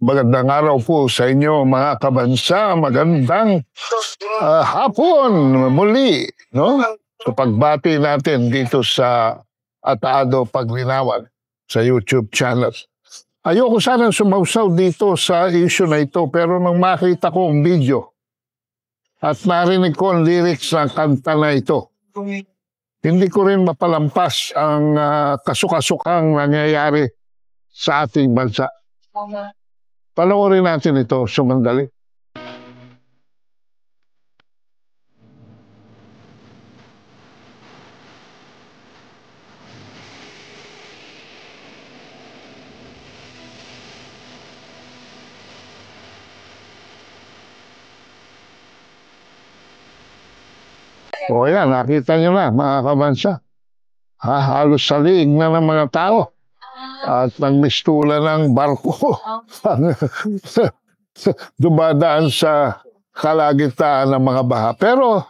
Magandang araw po sa inyo mga kabansa, magandang hapon muli, no? So pagbati natin dito sa Ataado Paglinawan sa YouTube channel. Ayoko sanang sumausaw dito sa issue na ito, pero nang makita ko ang video at narinig ko ang lyrics ng kanta na ito, hindi ko rin mapalampas ang kasukasukang nangyayari sa ating bansa. Panoorin natin ito, sumandali. O yan, nakita nyo na mga kabansa. Halos sa liig na ng mga tao. At nagmistula ng barko. Dumadaan sa kalagitnaan ng mga baha. Pero,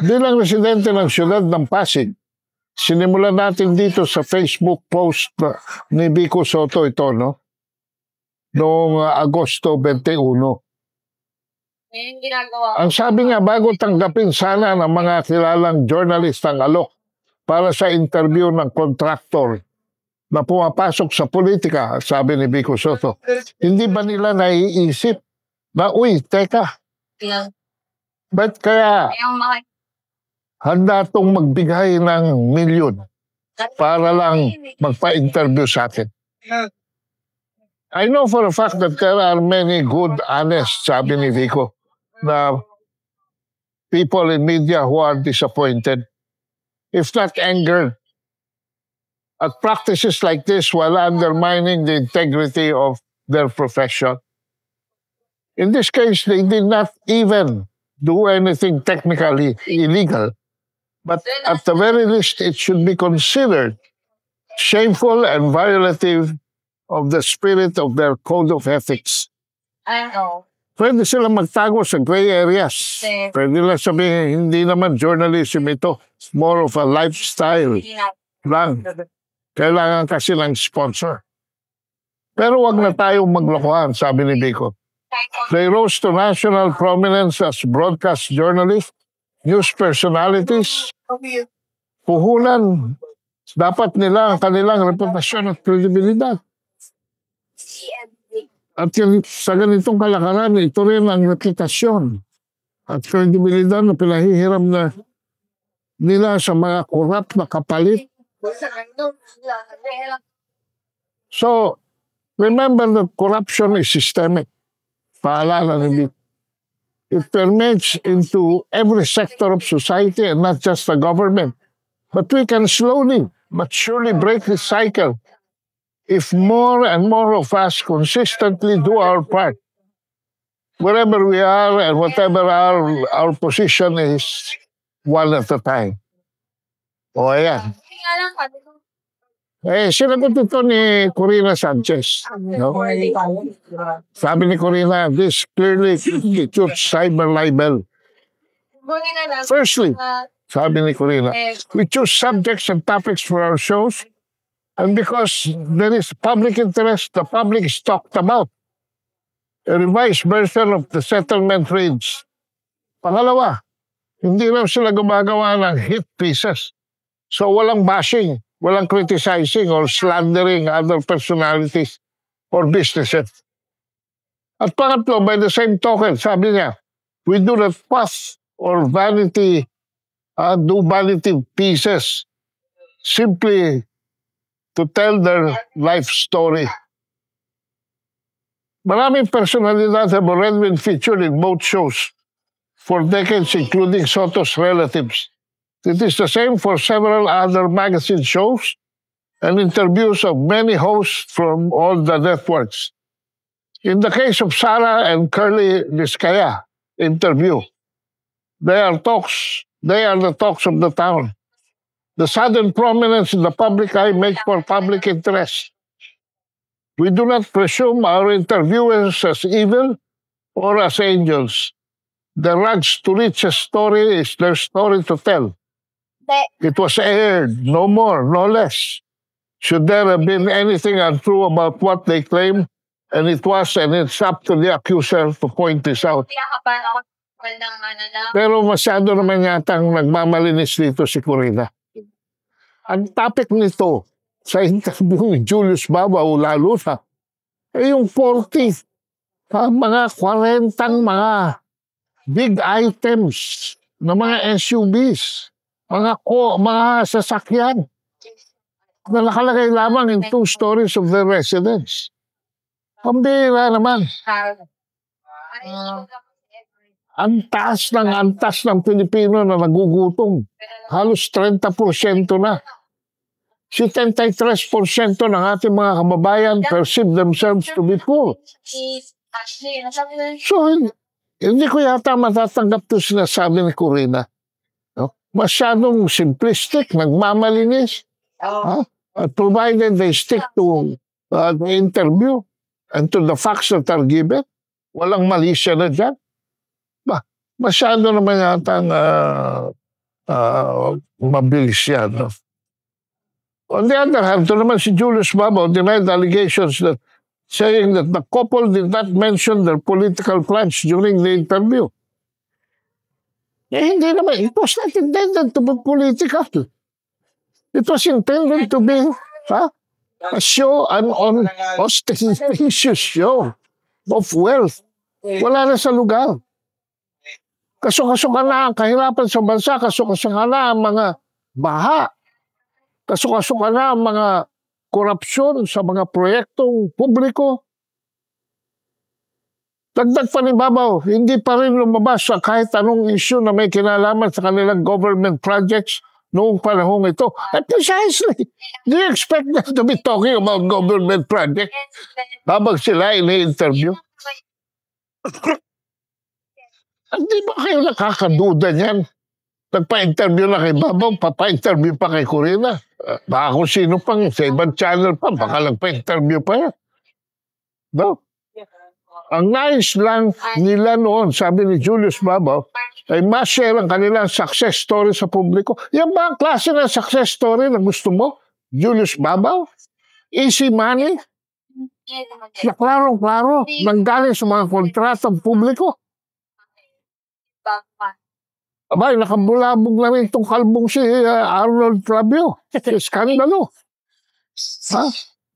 bilang residente ng siyudad ng Pasig, sinimulan natin dito sa Facebook post ni Vico Soto ito, no? Noong Agosto 21. Ang sabi nga, bago tanggapin sana ng mga kilalang journalist ang alok para sa interview ng kontraktor na pumapasok sa politika, sabi ni Vico Soto, hindi ba nila naiisip na, uy, teka, ba't kaya handa itong magbigay ng milyon para lang magpa-interview sa atin? I know for a fact that there are many good, honest, sabi ni Vico, na people in media who are disappointed, if not angered, at practices like this while undermining the integrity of their profession. In this case, they did not even do anything technically illegal, but at the very least, it should be considered shameful and violative of the spirit of their code of ethics. I know. Pwede sila magtago sa gray areas. Pwede lang sabihin, hindi naman journalism ito. It's more of a lifestyle lang. Kailangan kasi ng sponsor. Pero wag na tayong maglokohan, sabi ni Vico. They rose to national prominence as broadcast journalists, news personalities. Puhunan, dapat nila ang kanilang reputasyon at kredibilidad. At sa ganitong kalakaran, ito rin ang reputasyon at kredibilidad na pinahihiram na nila sa mga korap na kapalit. So, remember that corruption is systemic. Paalala ni Vico. It permeates into every sector of society and not just the government. But we can slowly but surely break this cycle if more and more of us consistently do our part. Wherever we are and whatever our position is, one at a time. O ayan. Sinagot ito ni Corina Sanchez. No? Sabi ni Corina, this clearly constitutes cyber libel. Firstly, sabi ni Corina, we choose subjects and topics for our shows, and because there is public interest, the public is talked about. A revised version of the settlement reads. Pangalawa, hindi raw sila gumagawa ng hit pieces. So walang bashing, walang criticizing or slandering other personalities or businesses. At pangatlo, by the same token, sabi niya, we do not fuss or do vanity pieces simply to tell their life story. Maraming personalidad have already been featured in both shows for decades, including Soto's relatives. It is the same for several other magazine shows and interviews of many hosts from all the networks. In the case of Sarah and Curly Vizcaya interview, they are the talks of the town. The sudden prominence in the public eye makes for public interest. We do not presume our interviewers as evil or as angels. The rags to reach a story is their story to tell. It was aired, no more, no less. Should there have been anything untrue about what they claim? And it was, and it's up to the accuser to point this out. Pero masyado naman yatang nagmamalinis dito si Corina. Ang topic nito sa interview ni Julius Babaw, lalo na, ay yung 40, mga 40 mga big items na mga SUVs, mga sasakyan na nakalagay lamang in 2 stories of the residence. Pambira naman. Antas ng Pilipino na nagugutom. Halos 30% na. 73% ng ating mga kababayan perceive themselves to be poor. So, hindi ko yata matatanggap ito sinasabi ni Corina. No? Masyadong simplistic, nagmamalinis. Provided they stick to the interview and to the facts that are given, walang mali siya na dyan. Masyado naman yata mabilis yan. No? On the other hand, ito naman si Julius Babaw denied allegations that saying that the couple did not mention their political plans during the interview. Hindi naman. It was not intended to be political. It was intended to be a show, an ostentatious show of wealth. Wala na sa lugar. Kaso-kaso ka na ang kahirapan sa bansa, kaso-kaso ka na ang mga baha, kaso-kaso ka na ang mga korupsyon sa mga proyektong publiko. Dagdag pa ni Babaw, hindi pa rin lumabas sa kahit anong issue na may kinalaman sa kanilang government projects noong panahong ito. And precisely, do you expect them to be talking about government projects habang sila ini-interview? Hindi ba kayo nakakaduda niyan? Nagpa-interview na kay Babaw, papa-interview pa kay Corina. Baka kung sino pang sa ibang channel pa, baka nagpa-interview pa yan. No? Ang nais lang nila noon, sabi ni Julius Babaw, ay ma-share ang kanilang success story sa publiko. Yan ba ang klase ng success story na gusto mo? Julius Babaw? Easy money? Na klarong-klaro, nanggaling sa mga kontratang publiko. Abay, nakabulabog na rin itong kalbong si Arnold Flavio. Skandalo.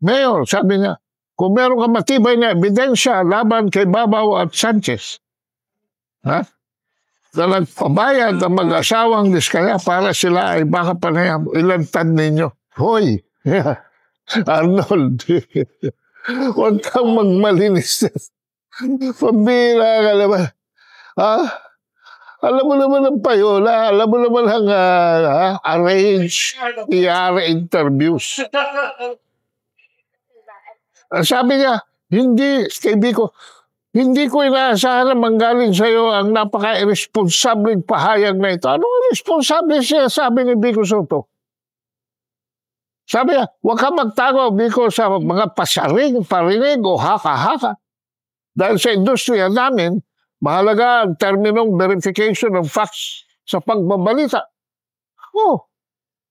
Mayor, sabi niya, kung meron ka matibay na ebidensya laban kay Babaw at Sanchez, na nagpabayad ang mag-asawang diskaya para sila ay baka panayam, ilantad ninyo. Hoy, Arnold, huwag kang magmalinis. Pambira ka naman. Alam mo naman ang payola, alam mo naman ang arrange PR interviews. Sabi niya, hindi ko inaasahan na manggaling sa iyo ang napaka-irresponsableng pahayag na ito. Anong irresponsable siya, sabi ni Vico Soto? Sabi niya, huwag ka magtago, Vico, sa mga pasaring, parinig o haka-haka. Dahil sa industriya namin, mahalaga ang terminong verification of facts sa pagbabalita.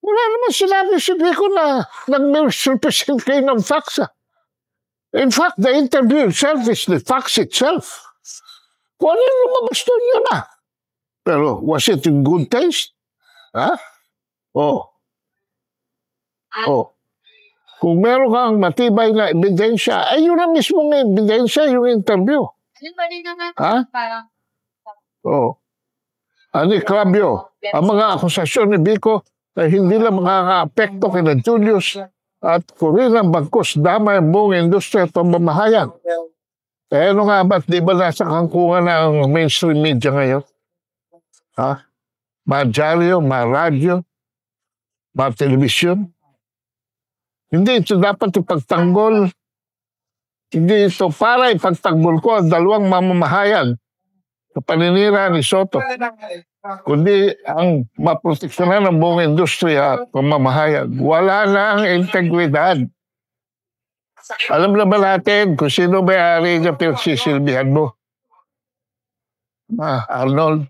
Wala naman sinabi si Vico na nag-misrepresent kayo ng facts. In fact, the interview itself is the facts itself. Kung ano yung lumabas doon yun na. Pero, was it in good taste? Kung meron kang matibay na ebidensya, ay yun ang mismong ebidensya, yung interview. Ani Clavio, ang mga akusasyon ni Vico ay hindi lang makaka-apekto kina Julius at Corina bagkus damay ang buong industriya at pamamahayag. Ano nga ba't di ba nasa kangkungan na ang mainstream media ngayon? Mga dyaryo, mga radyo, mga telebisyon. Hindi ito dapat ipagtanggol. Hindi ito para ipagtanggol ko ang dalawang mamamahayag sa paninira ni Soto. Kundi ang maproteksyonan ng buong industriya at pamamahayag. Wala na ang integridad. Alam na ba natin kung sino may-ari na pinagsisilbihan mo? Arnold.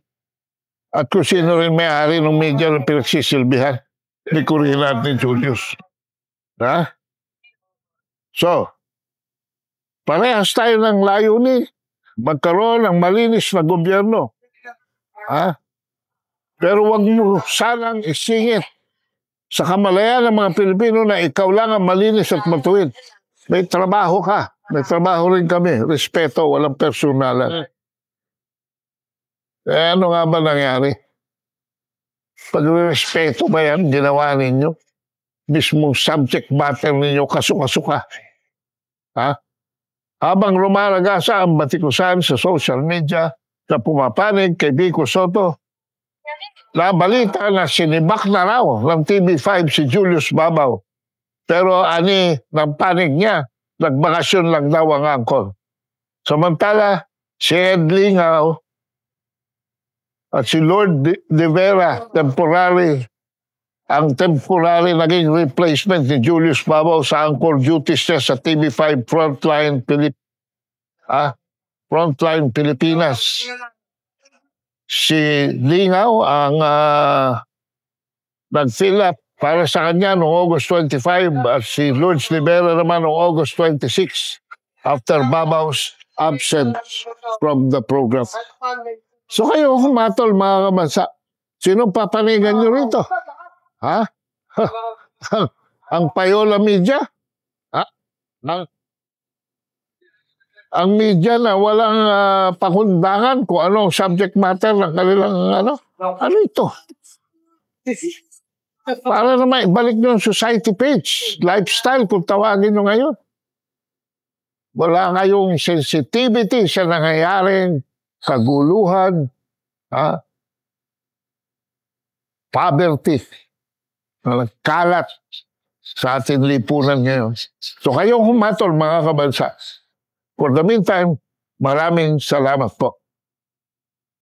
At kung sino rin may-ari ng media na pinagsisilbihan ni Corina at ni Julius. So, parehas tayo ng layunin, magkaroon ng malinis na gobyerno. Ha? Pero wag mo sanang isingit sa kamalayan ng mga Pilipino na ikaw lang ang malinis at matuwid. May trabaho ka. May trabaho rin kami. Respeto, walang personalan. Ano nga ba nangyari? Pag-respeto ba yan, ginawa ninyo? Mismong subject matter ninyo, kasuka-suka. Ha? Habang rumaragasa ang batikusan sa social media na pumapanig kay Vico Soto, nabalita na sinibak na raw ng TV5 si Julius Babaw. Pero ani ng panig niya, nagbakasyon lang daw ang angkol. Samantala, si Ed Lingaw at si Lord De Vera, ang temporary naging replacement ni Julius Babaw sa anchor duties niya sa TV5 Frontline Pilipinas. Si Lingaw ang nag-fill up para sa kanya noong August 25 at si Lourdes Libera naman noong August 26 after Babaw's absence from the program. So kayo humatol mga kabansa, sinong papanigan nyo rito? Ha? Ang Payola Media? Ha? Ang media na walang pakundangan kung ano ang subject matter ng kanilang ano ito? Para naman ibalik nyo ang society page, lifestyle kung tawagin nyo ngayon. Wala kayong sensitivity sa nangyayaring kaguluhan, poverty, na nagkalat sa ating lipunan ngayon. So kayong humatol mga kabansa. For the meantime, maraming salamat po.